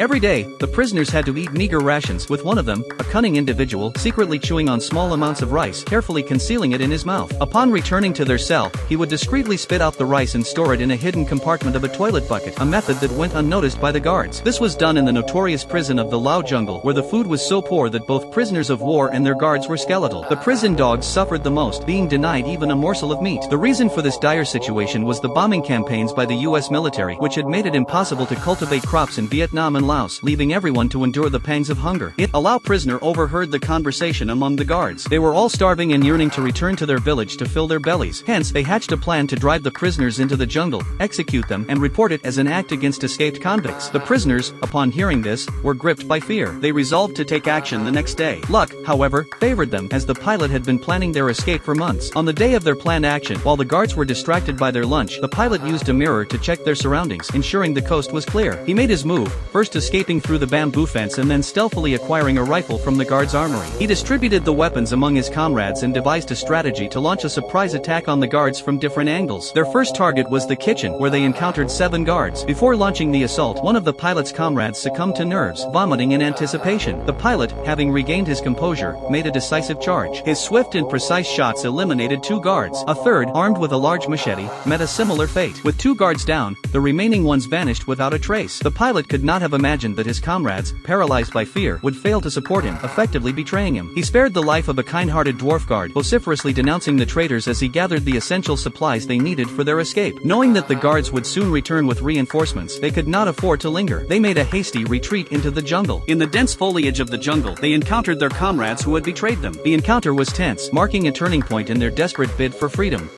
Every day, the prisoners had to eat meager rations, with one of them, a cunning individual, secretly chewing on small amounts of rice, carefully concealing it in his mouth. Upon returning to their cell, he would discreetly spit out the rice and store it in a hidden compartment of a toilet bucket, a method that went unnoticed by the guards. This was done in the notorious prison of the Lao Jungle, where the food was so poor that both prisoners of war and their guards were skeletal. The prison dogs suffered the most, being denied even a morsel of meat. The reason for this dire situation was the bombing campaigns by the US military, which had made it impossible to cultivate crops in Vietnam and Laos, leaving everyone to endure the pangs of hunger. A Lao prisoner overheard the conversation among the guards. They were all starving and yearning to return to their village to fill their bellies. Hence, they hatched a plan to drive the prisoners into the jungle, execute them, and report it as an act against escaped convicts. The prisoners, upon hearing this, were gripped by fear. They resolved to take action the next day. Luck, however, favored them, as the pilot had been planning their escape for months. On the day of their planned action, while the guards were distracted by their lunch, the pilot used a mirror to check their surroundings, ensuring the coast was clear. He made his move, first escaping through the bamboo fence and then stealthily acquiring a rifle from the guard's armory. He distributed the weapons among his comrades and devised a strategy to launch a surprise attack on the guards from different angles. Their first target was the kitchen, where they encountered 7 guards. Before launching the assault, one of the pilot's comrades succumbed to nerves, vomiting in anticipation. The pilot, having regained his composure, made a decisive charge. His swift and precise shots eliminated 2 guards. A third, armed with a large machete, met a similar fate. With 2 guards down, the remaining ones vanished without a trace. The pilot could not have imagined that his comrades, paralyzed by fear, would fail to support him, effectively betraying him. He spared the life of a kind-hearted dwarf guard, vociferously denouncing the traitors as he gathered the essential supplies they needed for their escape. Knowing that the guards would soon return with reinforcements, they could not afford to linger. They made a hasty retreat into the jungle. In the dense foliage of the jungle, they encountered their comrades who had betrayed them. The encounter was tense, marking a turning point in their desperate bid for freedom.